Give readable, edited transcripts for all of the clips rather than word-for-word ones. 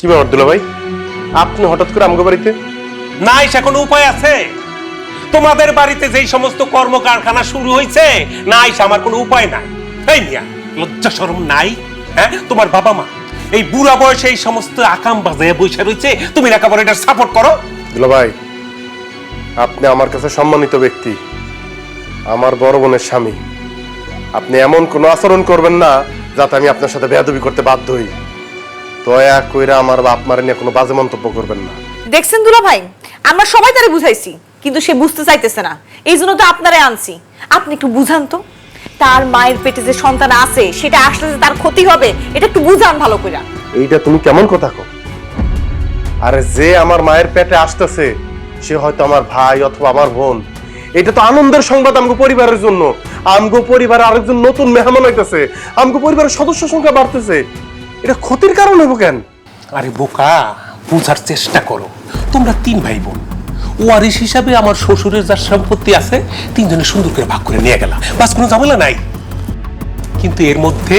কি ব্যাপার দুলা ভাই, আপনি হঠাৎ করে আমগো বাড়িতে? না এসে কোনো উপায় আছে? তোমাদের বাড়িতে যেই সমস্ত কর্ম কারখানা শুরু হয়েছে, না এসে আমার কোনো উপায় নাই। এই মিয়া, লজ্জা শরম নাই? হ্যাঁ, তোমার বাবা মা এই বুড়া বয়সে এই সমস্ত আকাম বাজায় বসে রয়েছে, তুমি একেবারে এটা সাপোর্ট করো? দুলা ভাই, আপনি আমার কাছে সম্মানিত ব্যক্তি, আমার বড় বোনের স্বামী। আপনি এমন কোনো আচরণ করবেন না যাতে আমি আপনার সাথে বেয়াদবি করতে বাধ্য হই। দয়া কইরা আমার বাপ মারে নিয়ে কোনো বাজে মন্তব্য করবেন না। দেখছেন দুলা ভাই, আমরা সবাই তারে বুঝাইছি, কিন্তু সে বুঝতে চাইতেছে না। এই জন্য তো আপনারে আনছি। আপনি একটু বুঝান তো, তার মায়ের পেটে যে সন্তান আছে সেটা আসলে যে তার ক্ষতি হবে, এটা একটু বুঝান ভালো করে। এইটা তুমি কেমন কথা কও? আরে যে আমার মায়ের পেটে আসতেছে সে হয়তো আমার ভাই অথবা আমার বোন। এটা তো আনন্দের সংবাদ আমগো পরিবারের জন্য। আমগো পরিবারে আরেকজন নতুন মেহমান হইতেছে, আমগো পরিবারের সদস্য সংখ্যা বাড়তেছে। এটা ক্ষতির কারণ হইব কেন? আরে বোকা, বুঝার চেষ্টা করো। তোমরা তিন ভাই বোন, ওয়ারিশ হিসাবে আমার শ্বশুরের যার সম্পত্তি আছে তিনজনে সুন্দর করে ভাগ করে নিয়ে গেলাম, বাস কোনো ঝামেলা নাই। কিন্তু এর মধ্যে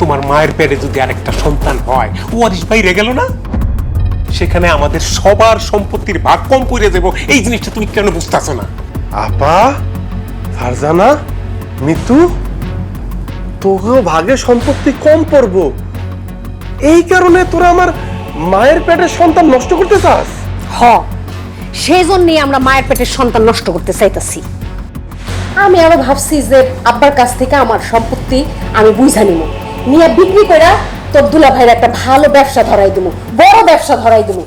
তোমার মায়ের পেটে যদি আরেকটা সন্তান হয়, ওয়ারিশ বাইরে গেল না, সেখানে আমাদের সবার সম্পত্তির ভাগ কম পড়ে দেব। এই জিনিসটা তুমি কেন বুঝতেছো না? আপা, ফারজানা, মিতু, তোকেও ভাগে সম্পত্তি কম পড়বো, এই কারণে তোরা আমার মায়ের পেটের সন্তান নষ্ট করতে চাস? হ, সেই জন্যই আমরা মায়ের পেটের সন্তান নষ্ট করতে চাইতেছি। আমি আরো ভাবছি যে আব্বার কাছ থেকে আমার সম্পত্তি আমি বুঝা নিব, নিয়ে বিক্রি করে তোর দুলা ভাইয়ের একটা ভালো ব্যবসা ধরাই দেবো, বড় ব্যবসা ধরাই দেবো।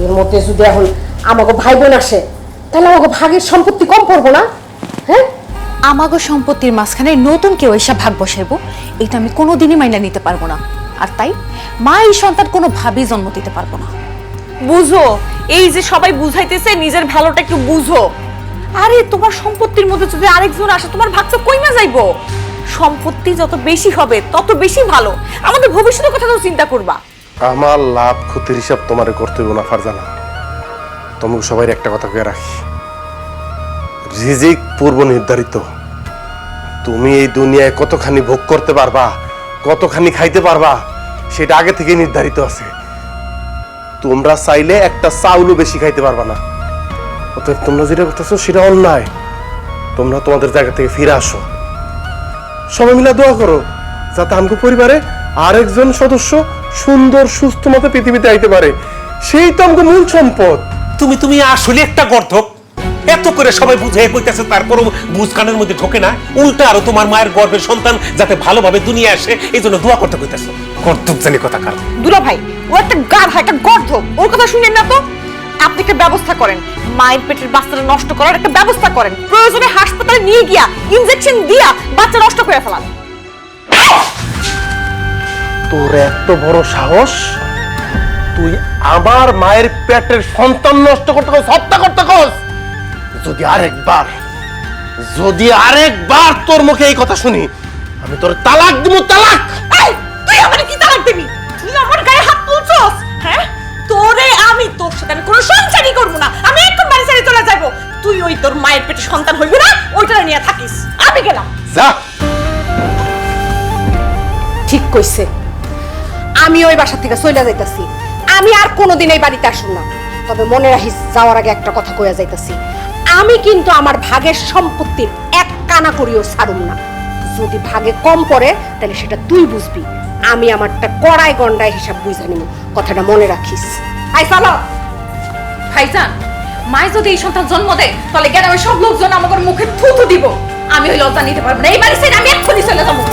এর মধ্যে যদি এখন আমাকে ভাই বোন আসে, তাহলে আমাকে ভাগের সম্পত্তি কম পড়বো না? হ্যাঁ, আমাগো সম্পত্তির মাঝখানে নতুন কেউ এসে ভাগ বসাইবো, এটা আমি কোনোদিনই মাইনা নিতে পারবো না। আর তাই মা এই সন্তান কোনোভাবেই জন্ম দিতে পারবো না। বুঝো, এই যে সবাই বুঝাইতেছে, নিজের ভালোটা একটু বুঝো। আরে তোমার সম্পত্তির মধ্যে যদি আরেকজন আসে, তোমার ভাগটা কইমা যাইবো। সম্পত্তি যত বেশি হবে তত বেশি ভালো। আমাদের ভবিষ্যতের কথা তো চিন্তা করবা। আমার লাভ ক্ষতির হিসাব তোমারে করতে হইব না ফারজানা। তোমাকে সবাই একটা কথা কয়ে রাখি, রিজিক পূর্ব নির্ধারিত। তুমি এই দুনিয়ায় কতখানি ভোগ করতে পারবা, কতখানি খাইতে পারবা, সেটা আগে থেকে নির্ধারিত আছে। তোমরা চাইলে একটা চাউলও বেশি খাইতে পারবা না। অতএব তোমরা যেটা করতেছো সেটা অন্যায়। তোমরা তোমাদের জায়গা থেকে ফিরে আসো, সবাই মিলে দোয়া করো যাতে আমগো পরিবারে আরেকজন সদস্য সুন্দর সুস্থ মতো পৃথিবীতে আইতে পারে। সেই তো আমগো মূল সম্পদ। তুমি আসলে একটা গর্ধব। এত করে সবাই বুঝাই কইতেছে, তারপরও বুঝ কানের মধ্যে ঢোকে না। উল্টা আরো তোমার মায়ের গর্ভের সন্তান যাতে ভালোভাবে দুনিয়া আসে এই জন্য দোয়া করতে কইতেছো। গর্ধব জানি কথা কার। দুলা ভাই, ও একটা গাধা, একটা গর্ধব। ওর কথা শুনেন না তো। আপনি একটা ব্যবস্থা করেন, মায়ের পেটের বাচ্চাটা নষ্ট করার একটা ব্যবস্থা করেন। প্রয়োজনে হাসপাতালে নিয়ে গিয়া ইনজেকশন দিয়া বাচ্চা নষ্ট করে ফেলান। তোর এত বড় সাহস, তুই আমার মায়ের পেটের সন্তান নষ্ট করতে কস, হত্যা করতে কস? যদি আরেকবার তোর মুখে এই কথা শুনি, আমি তোর তালাক দিব, তালাক। এই, তুই আমারে কি তালাক দিবি? তুই আমার গায়ে হাত তুলছস? হ্যাঁ, তোরে আমি, তোর সাথে আমি কোনো সংসারই করব না। আমি এখন বাড়ি ছেড়ে চলে যাব। তুই ওই তোর মায়ের পেটে সন্তান হইবি না, ওইটা নিয়ে থাকিস। আমি গেলাম। যা। ঠিক কইছে। আমি ওই বাসা থেকে চলে যাইতাছি। আমি আর কোনোদিন এই বাড়িতে আসুন না। তবে মনে রাখিস, যাওয়ার আগে একটা কথা কইয়া যাইতাছি, আমি কিন্তু আমার ভাগের সম্পত্তির এক কানা করিও ছাড়ুম না। যদি ভাগে কম পড়ে তাহলে সেটা তুই বুঝবি, আমি আমারটা কড়াই গন্ডায় হিসাব বুঝা নিব। কথাটা মনে রাখিস। আই চলো। ভাইজান, মায় যদি এই সন্তান জন্ম দেয়, তাহলে গ্রামের সব লোকজন আমাদের মুখে থুথু দিব। আমি ওই লজ্জা নিতে পারবো না। এই বাড়ি ছেড়ে আমি এক্ষুনি চলে যাবো।